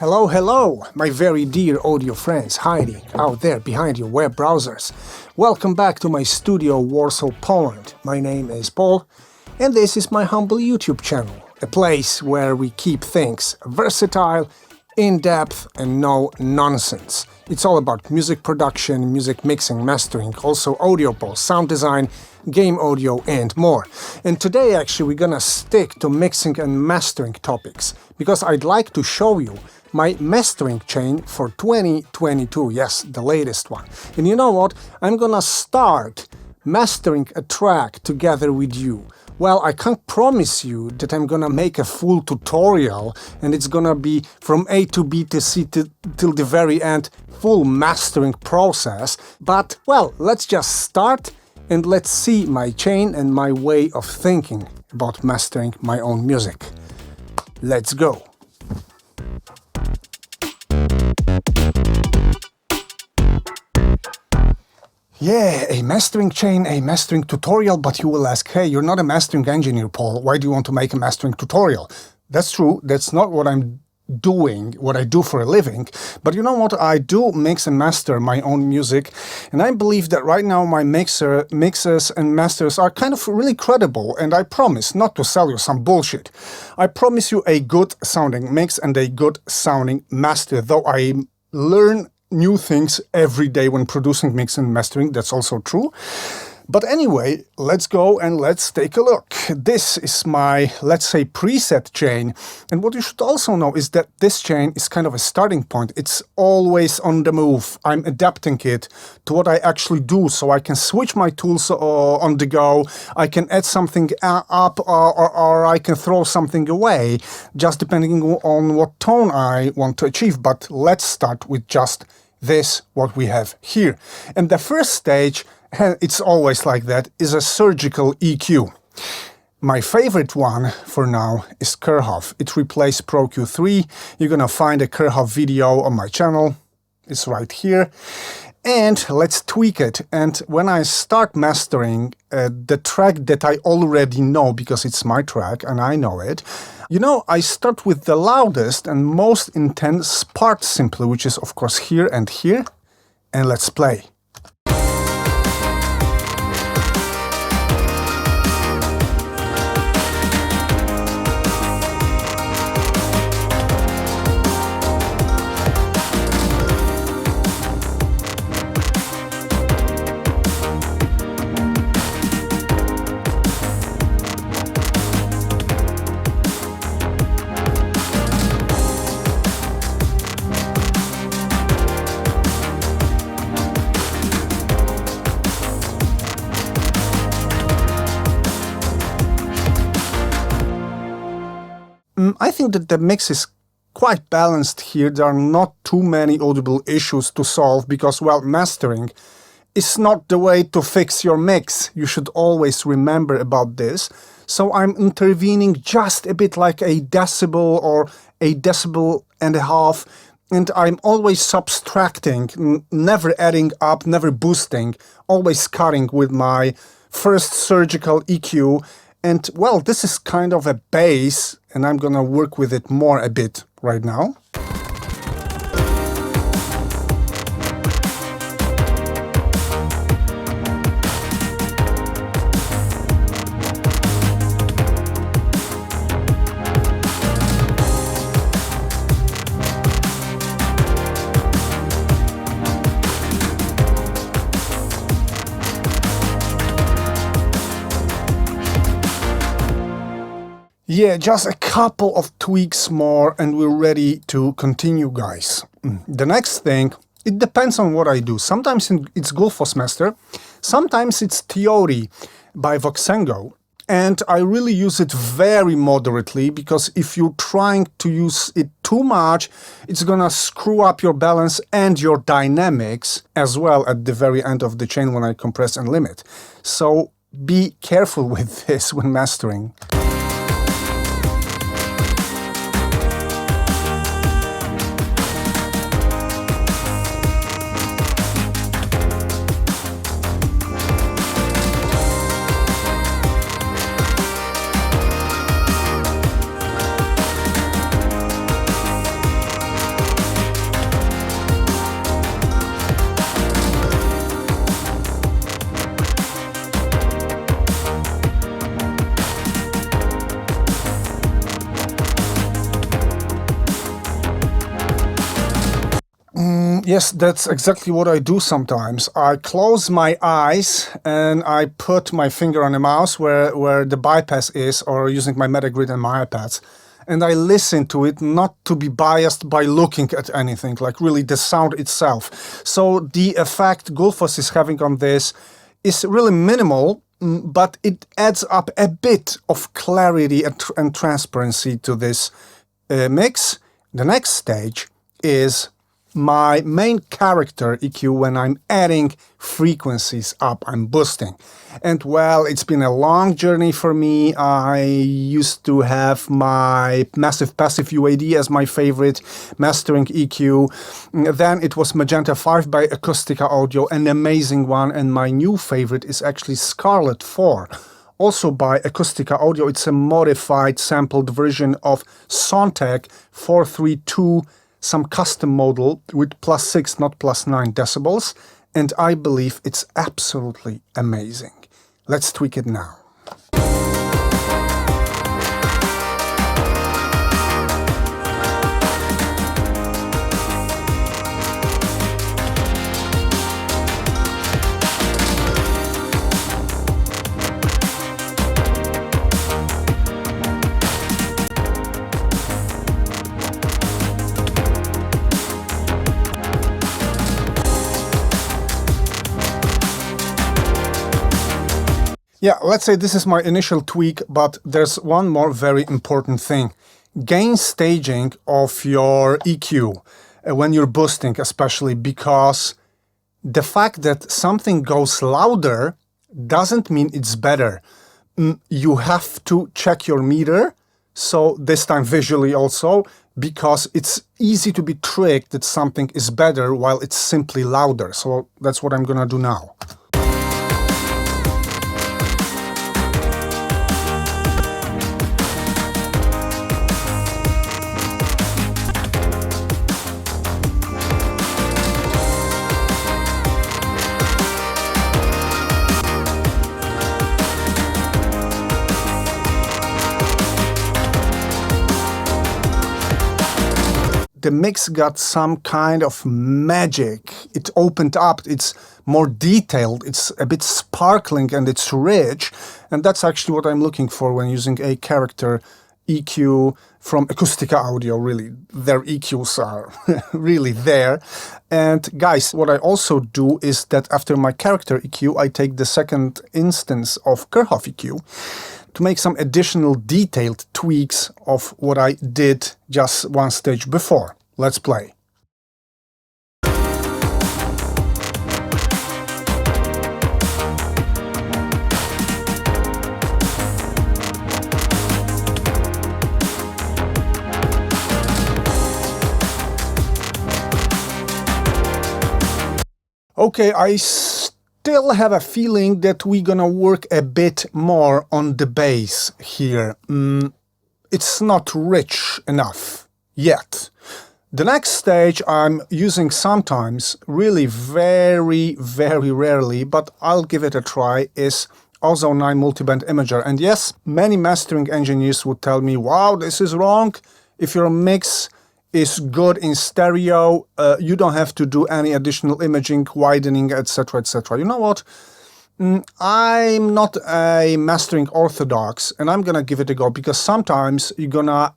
Hello, hello, my very dear audio friends hiding out there behind your web browsers. Welcome back to my studio, Warsaw, Poland. My name is Paul, and this is my humble YouTube channel, a place where we keep things versatile, in-depth and no nonsense. It's all about music production, music mixing, mastering, also audio post, sound design, game audio and more. And today actually we're gonna stick to mixing and mastering topics, because I'd like to show you my mastering chain for 2022, yes, the latest one. And you know what? I'm gonna start mastering a track together with you. Well, I can't promise you that I'm gonna make a full tutorial and it's gonna be from A to B to C till the very end, full mastering process. But, well, let's just start and let's see my chain and my way of thinking about mastering my own music. Let's go! Yeah, a mastering chain, a mastering tutorial, but you will ask, hey, you're not a mastering engineer, Paul, why do you want to make a mastering tutorial? That's true, that's not what I'm doing, what I do for a living, but you know what, I do mix and master my own music, and I believe that right now my mixes and masters are kind of really credible, and I promise not to sell you some bullshit. I promise you a good sounding mix and a good sounding master, though I learn new things every day when producing, mixing, and mastering. That's also true. But anyway, let's go and let's take a look. This is my, let's say, preset chain. And what you should also know is that this chain is kind of a starting point. It's always on the move. I'm adapting it to what I actually do, so I can switch my tools on the go. I can add something up or I can throw something away, just depending on what tone I want to achieve. But let's start with just this, what we have here. And the first stage, it's always like that, is a surgical EQ. My favorite one for now is Kerhoff. It replaced Pro Q3. You're gonna find a Kerhoff video on my channel. It's right here. And let's tweak it. And when I start mastering the track that I already know, because it's my track and I know it, you know, I start with the loudest and most intense part simply, which is of course here and here. And let's play. I think that the mix is quite balanced here. There are not too many audible issues to solve because, well, mastering is not the way to fix your mix. You should always remember about this. So I'm intervening just a bit, like a decibel or a decibel and a half, and I'm always subtracting, never adding up, never boosting, always cutting with my first surgical EQ. And, well, this is kind of a bass, and I'm gonna work with it more a bit right now. Yeah, just a couple of tweaks more and we're ready to continue, guys. The next thing, it depends on what I do. Sometimes it's Gullfoss Master, sometimes it's Theory by Voxengo, and I really use it very moderately, because if you're trying to use it too much, it's gonna screw up your balance and your dynamics as well at the very end of the chain when I compress and limit. So be careful with this when mastering. Yes, that's exactly what I do sometimes. I close my eyes and I put my finger on the mouse where the bypass is, or using my Metagrid and my iPads. And I listen to it, not to be biased by looking at anything, like really the sound itself. So the effect Gullfoss is having on this is really minimal, but it adds up a bit of clarity and transparency to this mix. The next stage is my main character EQ when I'm adding frequencies up, I'm boosting. And well, it's been a long journey for me. I used to have my massive passive UAD as my favorite mastering EQ. Then it was Magenta 5 by Acoustica Audio, an amazing one. And my new favorite is actually Scarlet 4. Also by Acoustica Audio. It's a modified sampled version of Sontag 432, some custom model with +6, not +9 decibels, and I believe it's absolutely amazing. Let's tweak it now. Yeah, let's say this is my initial tweak, but there's one more very important thing. Gain staging of your EQ when you're boosting, especially, because the fact that something goes louder doesn't mean it's better. You have to check your meter, so this time visually also, because it's easy to be tricked that something is better while it's simply louder. So that's what I'm gonna do now. The mix got some kind of magic. It opened up, it's more detailed, it's a bit sparkling and it's rich. And that's actually what I'm looking for when using a character EQ from Acoustica Audio, really. Their EQs are really there. And guys, what I also do is that after my character EQ, I take the second instance of Kirchhoff EQ to make some additional detailed tweaks of what I did just one stage before. Let's play. Okay, I still have a feeling that we're gonna work a bit more on the bass here. It's not rich enough yet. The next stage I'm using sometimes, really very, very rarely, but I'll give it a try, is Ozone 9 Multiband Imager. And yes, many mastering engineers would tell me, wow, this is wrong. If your mix is good in stereo, you don't have to do any additional imaging, widening, etc., etc. You know what? I'm not a mastering orthodox, and I'm gonna give it a go, because sometimes you're gonna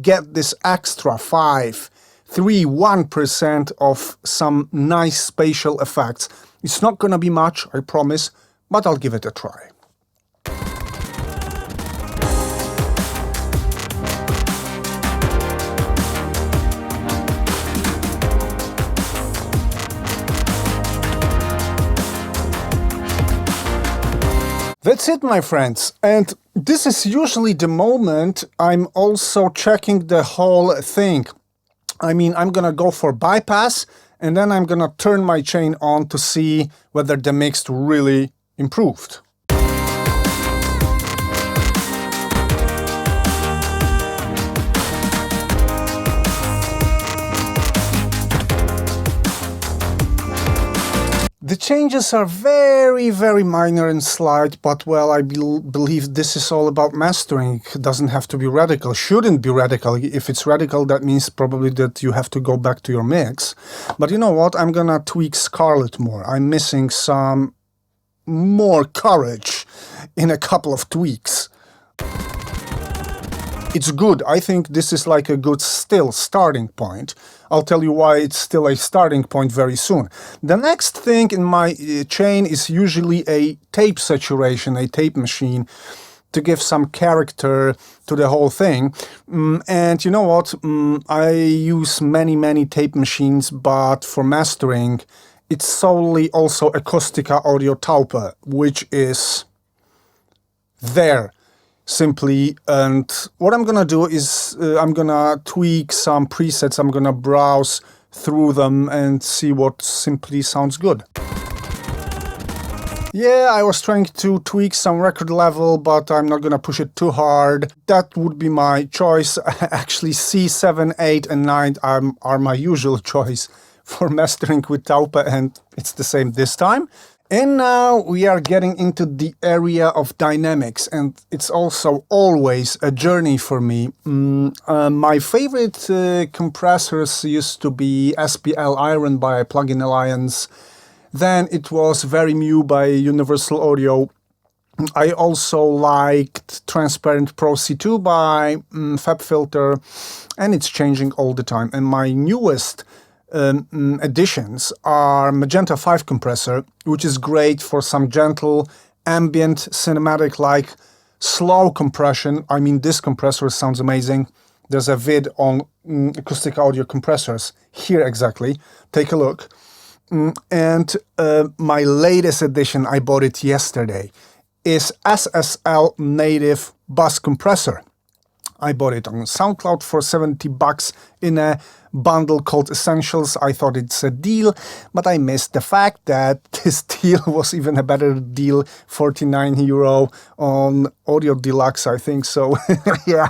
get this extra 1% of some nice spatial effects. It's not gonna be much, I promise, but I'll give it a try. That's it, my friends, and this is usually the moment I'm also checking the whole thing. I mean, I'm gonna go for bypass, and then I'm gonna turn my chain on to see whether the mix really improved. The changes are very, very minor and slight, but well, I believe this is all about mastering. It doesn't have to be radical, shouldn't be radical. If it's radical, that means probably that you have to go back to your mix. But you know what? I'm gonna tweak Scarlett more. I'm missing some more courage in a couple of tweaks. It's good. I think this is like a good still starting point. I'll tell you why it's still a starting point very soon. The next thing in my chain is usually a tape saturation, a tape machine, to give some character to the whole thing. And you know what? I use many tape machines, but for mastering, it's solely also Acoustica Audio Taupe, which is there. Simply, and what I'm gonna do is I'm gonna tweak some presets. I'm gonna browse through them and see what simply sounds good. Yeah, I was trying to tweak some record level, but I'm not gonna push it too hard. That would be my choice. Actually, C, 7, 8 and 9 are my usual choice for mastering with Taupe, and it's the same this time. And now we are getting into the area of dynamics, and it's also always a journey for me. My favorite compressors used to be SPL Iron by Plugin Alliance. Then it was Very Mu by Universal Audio. I also liked Transparent Pro C2 by FabFilter, and it's changing all the time. And my newest additions are Magenta 5 compressor, which is great for some gentle ambient cinematic like slow compression. I mean, this compressor sounds amazing. There's a vid on acoustic audio compressors here exactly. Take a look. And my latest addition, I bought it yesterday, is SSL native bus compressor. I bought it on SoundCloud for $70 in a bundle called Essentials. I thought it's a deal, but I missed the fact that this deal was even a better deal, €49 on Audio Deluxe, I think. So yeah,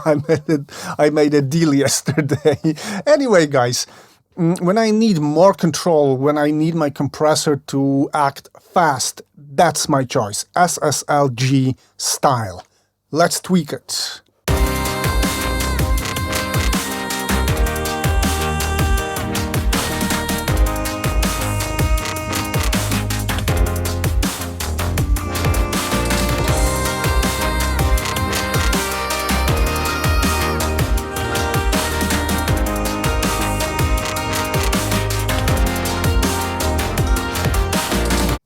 I made a deal yesterday. Anyway, guys, when I need more control, when I need my compressor to act fast, that's my choice, SSLG style. Let's tweak it.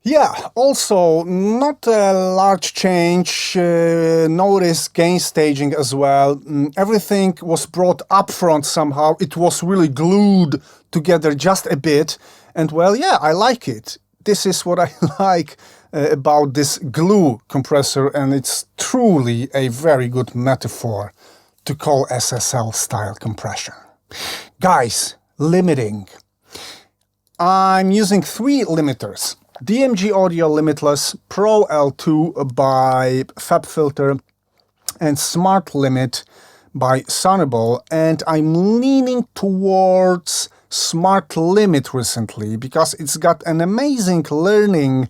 Yeah, also not a large change, notice gain staging as well. Everything was brought up front somehow. It was really glued together just a bit. And well, yeah, I like it. This is what I like about this glue compressor, and it's truly a very good metaphor to call SSL style compression. Guys, limiting. I'm using 3 limiters. DMG Audio Limitless, Pro L2 by FabFilter, and Smart Limit by Sonable. And I'm leaning towards Smart Limit recently because it's got an amazing learning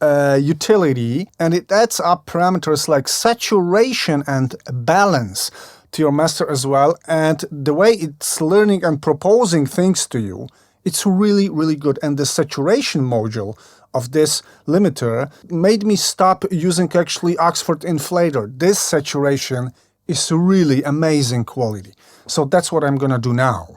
utility, and it adds up parameters like saturation and balance to your master as well. And the way it's learning and proposing things to you, it's really, really good. And the saturation module of this limiter made me stop using actually Oxford Inflator. This saturation is really amazing quality. So that's what I'm gonna do now.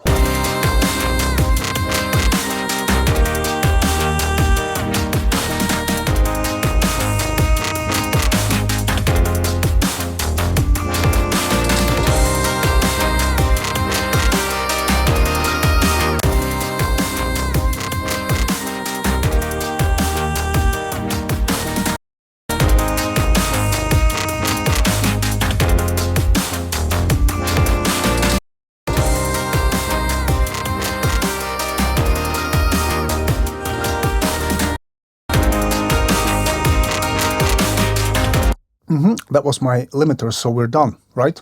That was my limiter, so we're done, right?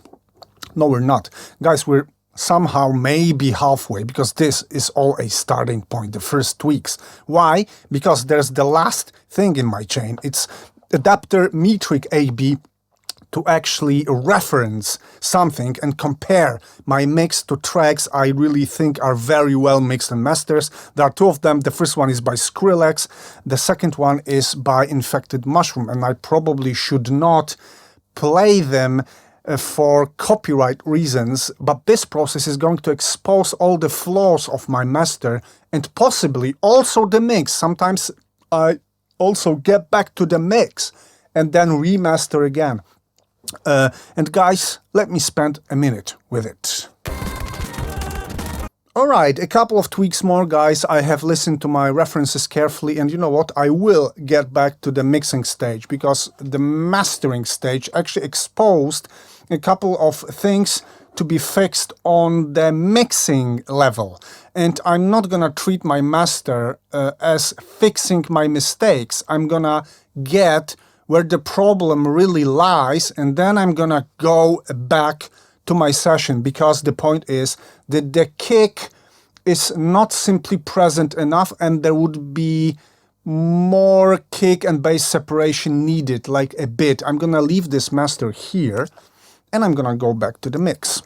No, we're not. Guys, we're somehow maybe halfway, because this is all a starting point, the first tweaks. Why? Because there's the last thing in my chain. It's adapter metric AB to actually reference something and compare my mix to tracks I really think are very well mixed and mastered. There are two of them. The first one is by Skrillex. The second one is by Infected Mushroom, and I probably should not play them for copyright reasons, but this process is going to expose all the flaws of my master and possibly also the mix. Sometimes I also get back to the mix and then remaster again. And guys, let me spend a minute with it. Alright, a couple of tweaks more, guys. I have listened to my references carefully, and you know what? I will get back to the mixing stage, because the mastering stage actually exposed a couple of things to be fixed on the mixing level. And I'm not gonna treat my master as fixing my mistakes. I'm gonna get where the problem really lies, and then I'm gonna go back to my session, because the point is that the kick is not simply present enough, and there would be more kick and bass separation needed, like a bit. I'm gonna leave this master here, and I'm gonna go back to the mix.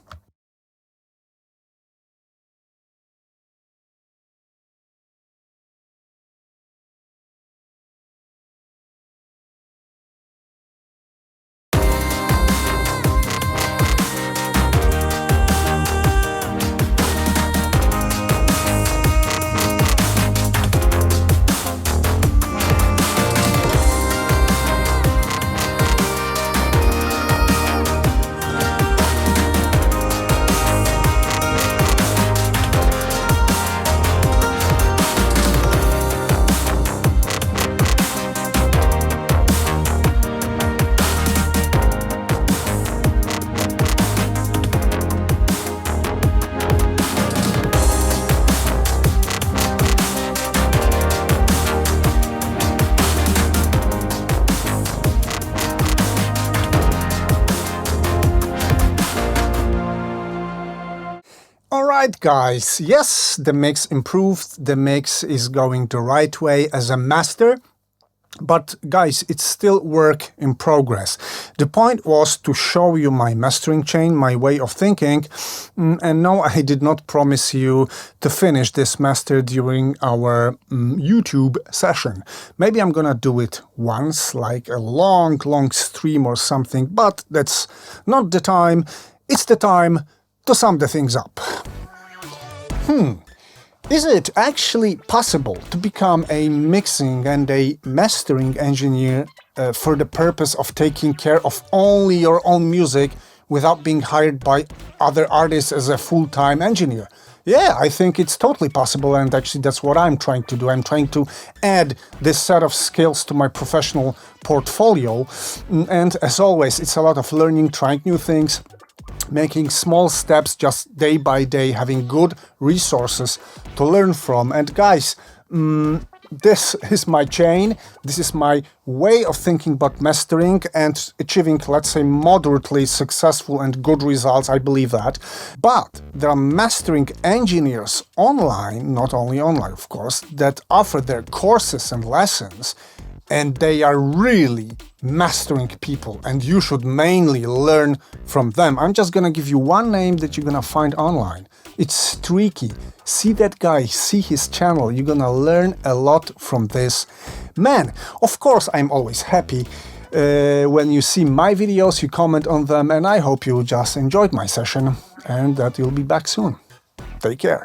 Alright guys, yes, the mix improved, the mix is going the right way as a master, but guys, it's still work in progress. The point was to show you my mastering chain, my way of thinking, and no, I did not promise you to finish this master during our YouTube session. Maybe I'm gonna do it once, like a long stream or something, but that's not the time. It's the time to sum the things up. Is it actually possible to become a mixing and a mastering engineer for the purpose of taking care of only your own music without being hired by other artists as a full-time engineer? Yeah, I think it's totally possible, and actually that's what I'm trying to do. I'm trying to add this set of skills to my professional portfolio, and as always, it's a lot of learning, trying new things, making small steps just day by day, having good resources to learn from. And guys, this is my chain, this is my way of thinking about mastering and achieving, let's say, moderately successful and good results. I believe that. But there are mastering engineers online, not only online of course, that offer their courses and lessons, and they are really mastering people, and you should mainly learn from them. I'm just gonna give you one name that you're gonna find online. It's Streaky. See that guy, see his channel. You're gonna learn a lot from this man. Of course, I'm always happy when you see my videos, you comment on them, and I hope you just enjoyed my session and that you'll be back soon. Take care.